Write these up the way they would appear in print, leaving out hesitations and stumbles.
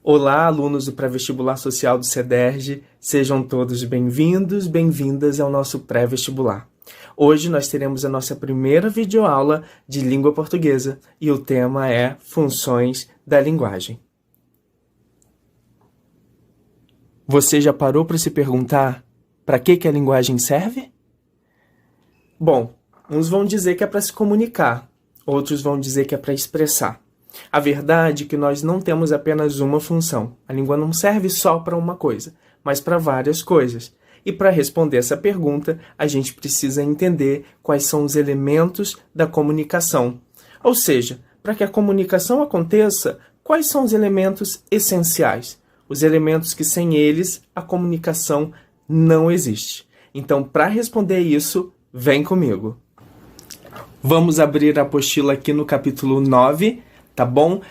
Olá, alunos do Pré-Vestibular Social do CEDERJ, sejam todos bem-vindos, bem-vindas ao nosso pré-vestibular. Hoje nós teremos a nossa primeira videoaula de língua portuguesa e o tema é Funções da Linguagem. Você já parou para se perguntar para que a linguagem serve? Bom, uns vão dizer que é para se comunicar, outros vão dizer que é para expressar. A verdade é que nós não temos apenas uma função. A língua não serve só para uma coisa, mas para várias coisas. E para responder essa pergunta, a gente precisa entender quais são os elementos da comunicação. Ou seja, para que a comunicação aconteça, quais são os elementos essenciais? Os elementos que sem eles a comunicação não existe. Então, para responder isso, vem comigo. Vamos abrir a apostila aqui no capítulo 9, tá bom?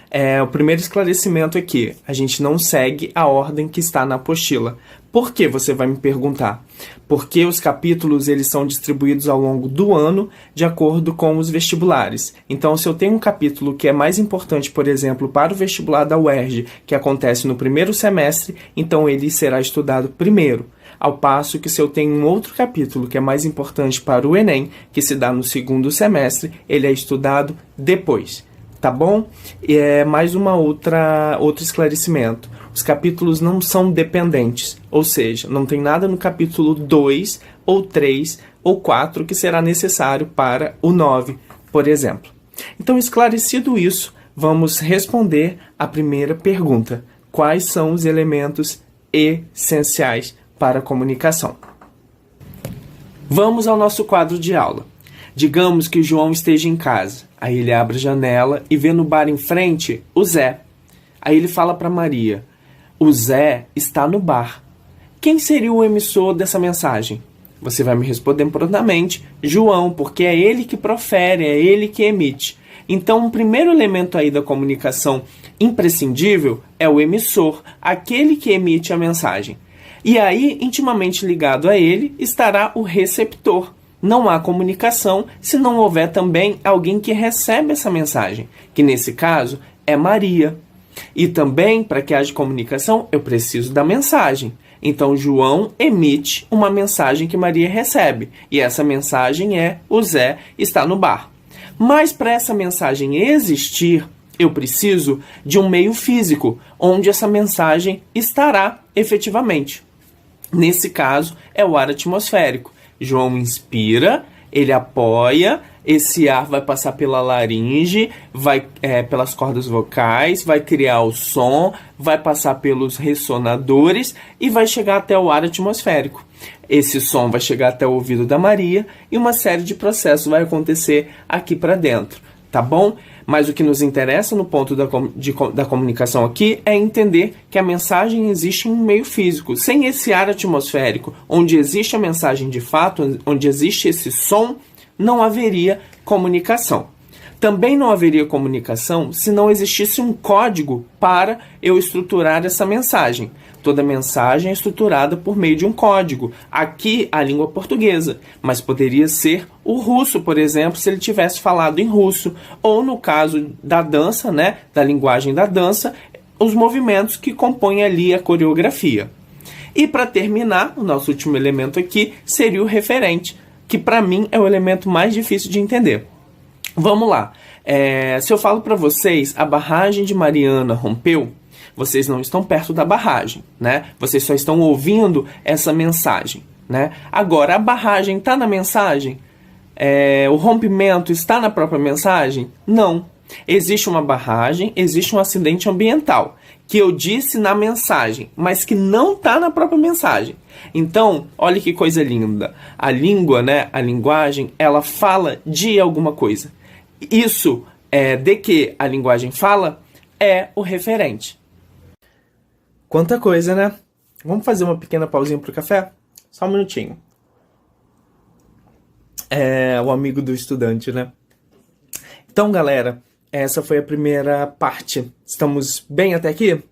O primeiro esclarecimento aqui, a gente não segue a ordem que está na apostila. Por que, você vai me perguntar? Porque os capítulos eles são distribuídos ao longo do ano de acordo com os vestibulares. Então, se eu tenho um capítulo que é mais importante, por exemplo, para o vestibular da UERJ, que acontece no primeiro semestre, então ele será estudado primeiro. Ao passo que se eu tenho um outro capítulo que é mais importante para o Enem, que se dá no segundo semestre, ele é estudado depois. Tá bom? E mais outro esclarecimento. Os capítulos não são dependentes, ou seja, não tem nada no capítulo 2, ou 3, ou 4 que será necessário para o 9, por exemplo. Então, esclarecido isso, vamos responder a primeira pergunta. Quais são os elementos essenciais para a comunicação? Vamos ao nosso quadro de aula. Digamos que o João esteja em casa. Aí ele abre a janela e vê no bar em frente o Zé. Aí ele fala para Maria: o Zé está no bar. Quem seria o emissor dessa mensagem? Você vai me responder prontamente: João, porque é ele que profere, é ele que emite. Então, o primeiro elemento aí da comunicação imprescindível é o emissor, aquele que emite a mensagem. E aí, intimamente ligado a ele, estará o receptor. Não há comunicação se não houver também alguém que recebe essa mensagem, que nesse caso é Maria. E também, para que haja comunicação, eu preciso da mensagem. Então, João emite uma mensagem que Maria recebe. E essa mensagem é: o Zé está no bar. Mas para essa mensagem existir, eu preciso de um meio físico, onde essa mensagem estará efetivamente. Nesse caso, é o ar atmosférico. João inspira, ele apoia, esse ar vai passar pela laringe, vai pelas cordas vocais, vai criar o som, vai passar pelos ressonadores e vai chegar até o ar atmosférico. Esse som vai chegar até o ouvido da Maria e uma série de processos vai acontecer aqui para dentro, tá bom? Mas o que nos interessa no ponto da comunicação aqui é entender que a mensagem existe em um meio físico. Sem esse ar atmosférico, onde existe a mensagem de fato, onde existe esse som, não haveria comunicação. Também não haveria comunicação se não existisse um código para eu estruturar essa mensagem. Toda mensagem é estruturada por meio de um código. Aqui, a língua portuguesa, mas poderia ser o russo, por exemplo, se ele tivesse falado em russo. Ou no caso da dança, né, da linguagem da dança, os movimentos que compõem ali a coreografia. E para terminar, o nosso último elemento aqui seria o referente, que para mim é o elemento mais difícil de entender. Vamos lá. Se eu falo para vocês, a barragem de Mariana rompeu, vocês não estão perto da barragem, né? Vocês só estão ouvindo essa mensagem, né? Agora, a barragem está na mensagem? O rompimento está na própria mensagem? Não. Existe uma barragem, existe um acidente ambiental, que eu disse na mensagem, mas que não está na própria mensagem. Então, olha que coisa linda. A língua, né? A linguagem, ela fala de alguma coisa. Isso de que a linguagem fala é o referente. Quanta coisa, né? Vamos fazer uma pequena pausinha pro café? Só um minutinho. O amigo do estudante, né? Então, galera, essa foi a primeira parte. Estamos bem até aqui?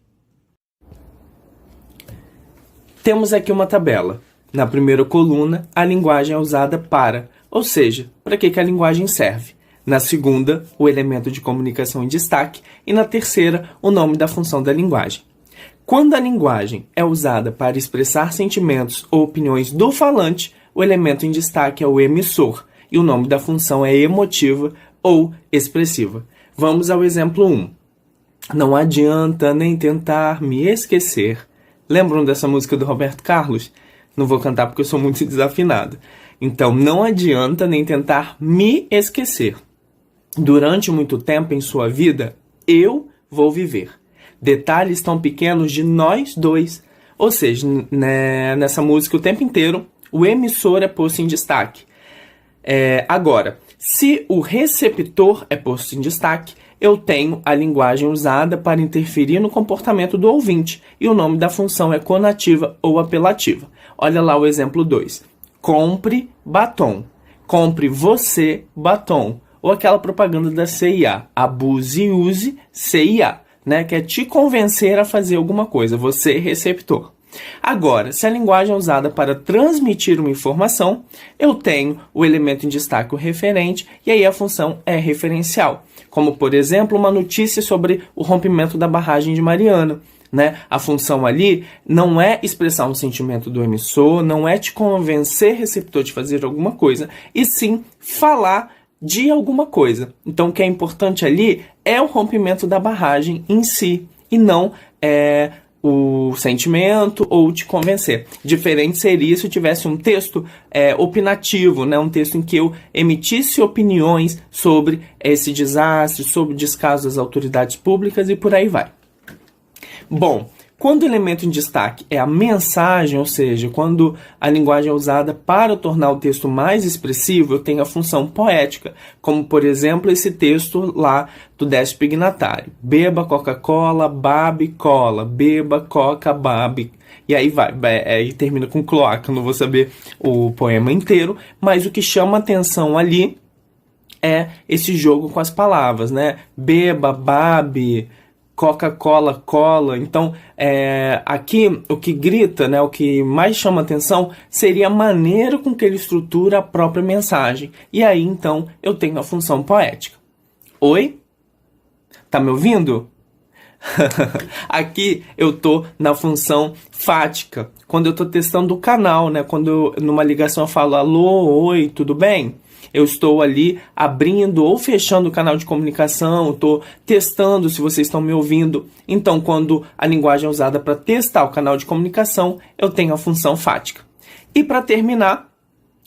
Temos aqui uma tabela. Na primeira coluna, a linguagem é usada para, ou seja, para que a linguagem serve. Na segunda, o elemento de comunicação em destaque. E na terceira, o nome da função da linguagem. Quando a linguagem é usada para expressar sentimentos ou opiniões do falante, o elemento em destaque é o emissor, e o nome da função é emotiva ou expressiva. Vamos ao exemplo 1. Não adianta nem tentar me esquecer. Lembram dessa música do Roberto Carlos? Não vou cantar porque eu sou muito desafinado. Então, não adianta nem tentar me esquecer. Durante muito tempo em sua vida, eu vou viver. Detalhes tão pequenos de nós dois. Ou seja, nessa música o tempo inteiro, o emissor é posto em destaque. Agora, se o receptor é posto em destaque, eu tenho a linguagem usada para interferir no comportamento do ouvinte, e o nome da função é conativa ou apelativa. Olha lá o exemplo 2. Compre batom. Compre você batom. Ou aquela propaganda da CIA. Abuse e use CIA, né? Que é te convencer a fazer alguma coisa. Você, receptor. Agora, se a linguagem é usada para transmitir uma informação, eu tenho o elemento em destaque, o referente, e aí a função é referencial. Como, por exemplo, uma notícia sobre o rompimento da barragem de Mariana. Né? A função ali não é expressar um sentimento do emissor, não é te convencer, receptor, de fazer alguma coisa, e sim falar de alguma coisa. Então, o que é importante ali é o rompimento da barragem em si, e não o sentimento ou te convencer. Diferente seria se eu tivesse um texto opinativo, né? Um texto em que eu emitisse opiniões sobre esse desastre, sobre o descaso das autoridades públicas e por aí vai. Bom, quando o elemento em destaque é a mensagem, ou seja, quando a linguagem é usada para tornar o texto mais expressivo, eu tenho a função poética, como, por exemplo, esse texto lá do Décio Pignatário. Beba Coca-Cola, babe cola, beba coca, babe. E aí aí termina com cloaca, não vou saber o poema inteiro, mas o que chama atenção ali é esse jogo com as palavras, né? Beba, babe, Coca-Cola, cola. Então, aqui o que grita, né, o que mais chama atenção seria a maneira com que ele estrutura a própria mensagem. E aí, então, eu tenho a função poética. Oi? Tá me ouvindo? Aqui eu tô na função fática. Quando eu tô testando o canal, né, quando numa ligação eu falo alô, oi, tudo bem? Eu estou ali abrindo ou fechando o canal de comunicação, estou testando se vocês estão me ouvindo. Então, quando a linguagem é usada para testar o canal de comunicação, eu tenho a função fática. E para terminar,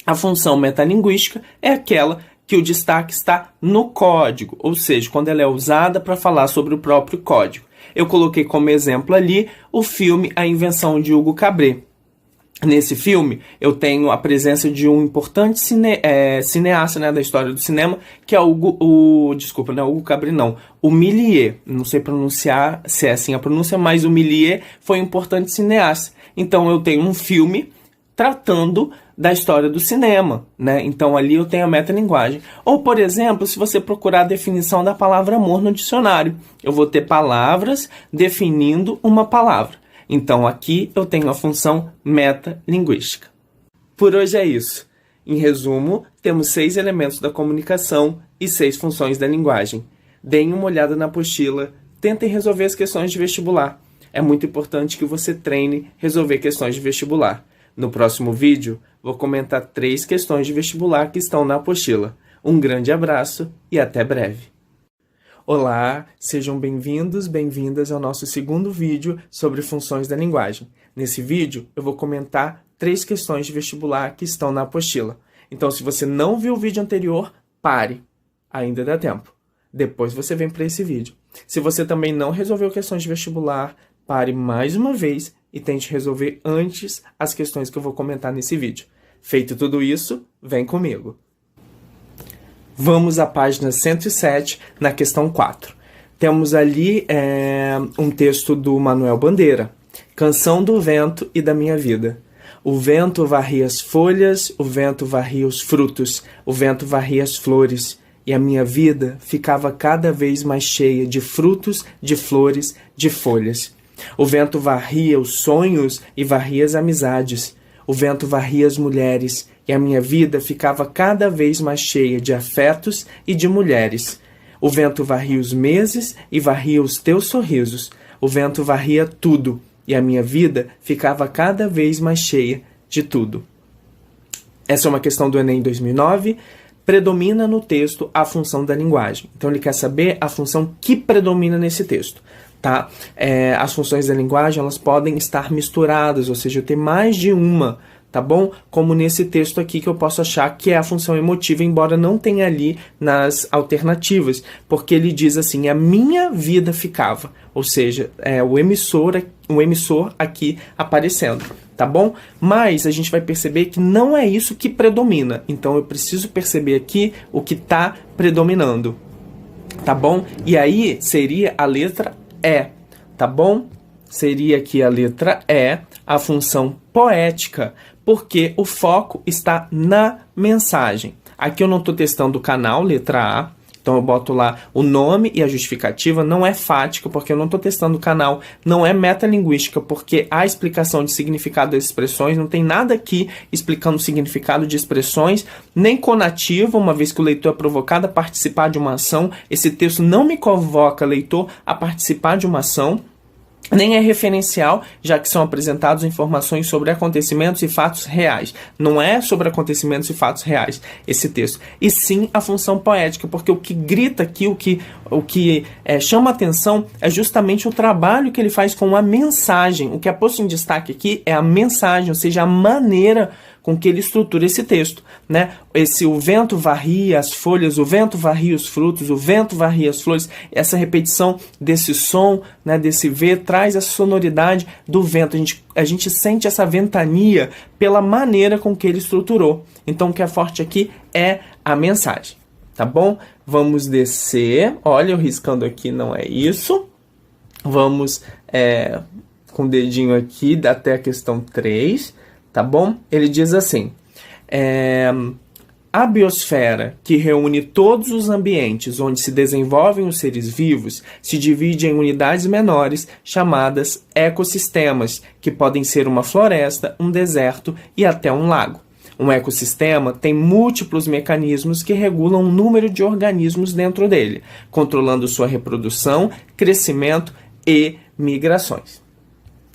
a função metalinguística é aquela que o destaque está no código, ou seja, quando ela é usada para falar sobre o próprio código. Eu coloquei como exemplo ali o filme A Invenção de Hugo Cabret. Nesse filme, eu tenho a presença de um importante cineasta, né, da história do cinema, que é desculpa, não é Hugo Cabret, não. O Méliès. Não sei pronunciar se é assim a pronúncia, mas o Méliès foi um importante cineasta. Então, eu tenho um filme tratando da história do cinema, né? Então, ali eu tenho a metalinguagem. Ou, por exemplo, se você procurar a definição da palavra amor no dicionário, eu vou ter palavras definindo uma palavra. Então, aqui eu tenho a função metalinguística. Por hoje é isso. Em resumo, temos 6 elementos da comunicação e 6 funções da linguagem. Deem uma olhada na apostila, tentem resolver as questões de vestibular. É muito importante que você treine resolver questões de vestibular. No próximo vídeo, vou comentar 3 questões de vestibular que estão na apostila. Um grande abraço e até breve. Olá, sejam bem-vindos, bem-vindas ao nosso segundo vídeo sobre funções da linguagem. Nesse vídeo, eu vou comentar 3 questões de vestibular que estão na apostila. Então, se você não viu o vídeo anterior, pare. Ainda dá tempo. Depois você vem para esse vídeo. Se você também não resolveu questões de vestibular, pare mais uma vez e tente resolver antes as questões que eu vou comentar nesse vídeo. Feito tudo isso, vem comigo. Vamos à página 107, na questão 4. Temos ali um texto do Manuel Bandeira. Canção do vento e da minha vida. O vento varria as folhas, o vento varria os frutos, o vento varria as flores, e a minha vida ficava cada vez mais cheia de frutos, de flores, de folhas. O vento varria os sonhos e varria as amizades. O vento varria as mulheres, e a minha vida ficava cada vez mais cheia de afetos e de mulheres. O vento varria os meses e varria os teus sorrisos. o vento varria tudo, e a minha vida ficava cada vez mais cheia de tudo. Essa é uma questão do Enem 2009. Predomina no texto a função da linguagem. Então ele quer saber a função que predomina nesse texto. Tá? As funções da linguagem, elas podem estar misturadas, ou seja, ter mais de uma, tá bom? Como nesse texto aqui, que eu posso achar que é a função emotiva, embora não tenha ali nas alternativas, porque ele diz assim, a minha vida ficava, ou seja, o emissor aqui aparecendo, tá bom? Mas a gente vai perceber que não é isso que predomina, então eu preciso perceber aqui o que está predominando, tá bom? E aí seria a letra E, tá bom? Seria aqui a letra E, a função poética, porque o foco está na mensagem. Aqui eu não estou testando o canal, letra A, então eu boto lá o nome e a justificativa, não é fática, porque eu não estou testando o canal, não é metalinguística, porque a explicação de significado das expressões, não tem nada aqui explicando o significado de expressões, nem conativa, uma vez que o leitor é provocado a participar de uma ação, esse texto não me convoca, leitor, a participar de uma ação, nem é referencial, já que são apresentadas informações sobre acontecimentos e fatos reais. Não é sobre acontecimentos e fatos reais esse texto, e sim a função poética, porque o que grita aqui, o que chama atenção é justamente o trabalho que ele faz com a mensagem. O que é posto em destaque aqui é a mensagem, ou seja, a maneira com que ele estrutura esse texto, né? O vento varria as folhas, o vento varria os frutos, o vento varria as flores, essa repetição desse som, né, desse V, traz a sonoridade do vento. A gente sente essa ventania pela maneira com que ele estruturou. Então, o que é forte aqui é a mensagem, tá bom? Vamos descer, olha, eu riscando aqui, não é isso. Vamos com o dedinho aqui, até a questão 3, tá bom? Ele diz assim, a biosfera, que reúne todos os ambientes onde se desenvolvem os seres vivos, se divide em unidades menores chamadas ecossistemas, que podem ser uma floresta, um deserto e até um lago. Um ecossistema tem múltiplos mecanismos que regulam o número de organismos dentro dele, controlando sua reprodução, crescimento e migrações.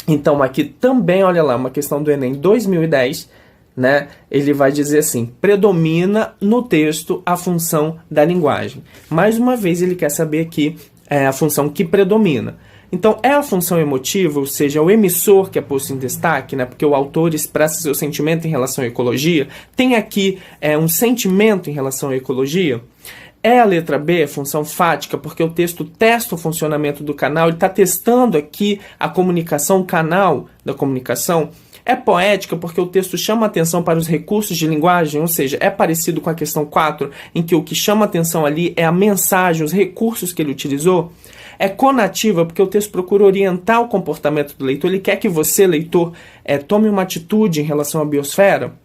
Então, aqui também, olha lá, uma questão do Enem 2010, né? Ele vai dizer assim, predomina no texto a função da linguagem. Mais uma vez, ele quer saber aqui a função que predomina. Então, é a função emotiva, ou seja, o emissor que é posto em destaque, né? Porque o autor expressa seu sentimento em relação à ecologia. Tem aqui um sentimento em relação à ecologia. É a letra B, função fática, porque o texto testa o funcionamento do canal, ele está testando aqui a comunicação, o canal da comunicação. É poética, porque o texto chama atenção para os recursos de linguagem, ou seja, é parecido com a questão 4, em que o que chama atenção ali é a mensagem, os recursos que ele utilizou. É conativa, porque o texto procura orientar o comportamento do leitor, ele quer que você, leitor, tome uma atitude em relação à biosfera.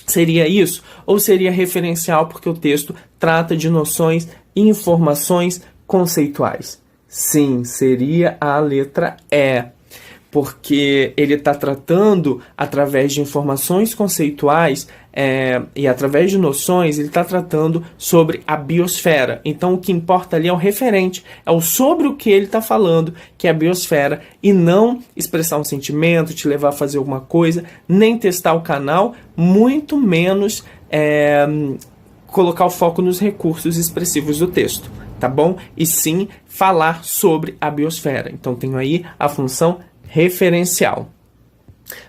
Seria isso? Ou seria referencial porque o texto trata de noções e informações conceituais? Sim, seria a letra E, porque ele está tratando através de informações conceituais e através de noções, ele está tratando sobre a biosfera. Então, o que importa ali é o referente, é o sobre o que ele está falando, que é a biosfera, e não expressar um sentimento, te levar a fazer alguma coisa, nem testar o canal, muito menos colocar o foco nos recursos expressivos do texto, tá bom? E sim falar sobre a biosfera. Então, tenho aí a função referencial.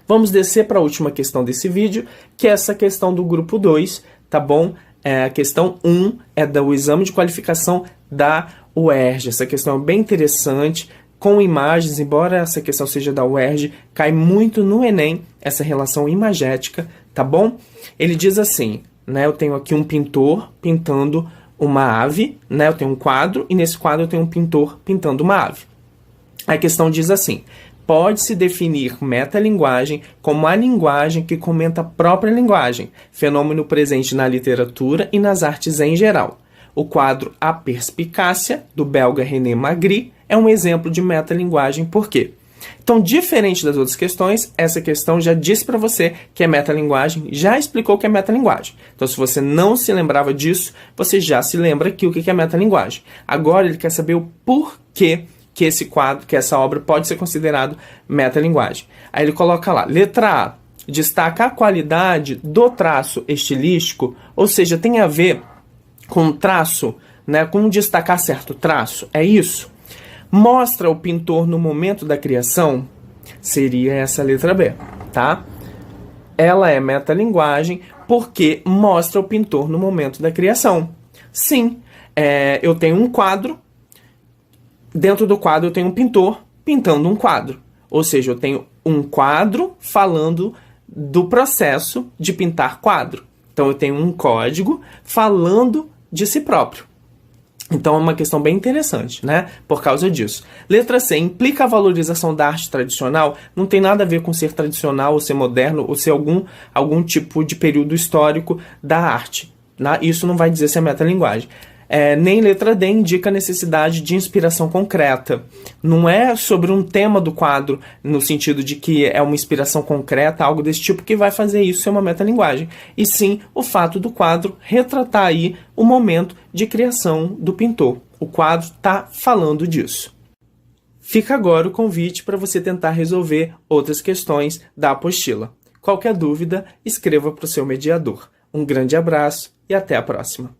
Vamos descer para a última questão desse vídeo, que é essa questão do grupo 2, tá bom? A questão 1 é do exame de qualificação da UERJ. Essa questão é bem interessante, com imagens, embora essa questão seja da UERJ, cai muito no Enem, essa relação imagética, tá bom? Ele diz assim, né? Eu tenho aqui um pintor pintando uma ave, né? Eu tenho um quadro, e nesse quadro eu tenho um pintor pintando uma ave. A questão diz assim, pode-se definir metalinguagem como a linguagem que comenta a própria linguagem, fenômeno presente na literatura e nas artes em geral. O quadro A Perspicácia, do belga René Magritte, é um exemplo de metalinguagem. Por quê? Então, diferente das outras questões, essa questão já diz para você que é metalinguagem, já explicou que é metalinguagem. Então, se você não se lembrava disso, você já se lembra aqui o que é metalinguagem. Agora, ele quer saber o porquê que esse quadro, que essa obra pode ser considerado metalinguagem. Aí ele coloca lá, letra A, destaca a qualidade do traço estilístico, ou seja, tem a ver com traço, né, com destacar certo traço, é isso? Mostra o pintor no momento da criação, seria essa letra B, tá? Ela é metalinguagem porque mostra o pintor no momento da criação. Sim, eu tenho um quadro, dentro do quadro eu tenho um pintor pintando um quadro. Ou seja, eu tenho um quadro falando do processo de pintar quadro. Então eu tenho um código falando de si próprio. Então é uma questão bem interessante, né? Por causa disso. Letra C, implica a valorização da arte tradicional? Não tem nada a ver com ser tradicional, ou ser moderno, ou ser algum tipo de período histórico da arte. Isso não vai dizer se é metalinguagem. Nem letra D indica a necessidade de inspiração concreta. Não é sobre um tema do quadro, no sentido de que é uma inspiração concreta, algo desse tipo, que vai fazer isso ser uma metalinguagem. E sim o fato do quadro retratar aí o momento de criação do pintor. O quadro está falando disso. Fica agora o convite para você tentar resolver outras questões da apostila. Qualquer dúvida, escreva para o seu mediador. Um grande abraço e até a próxima.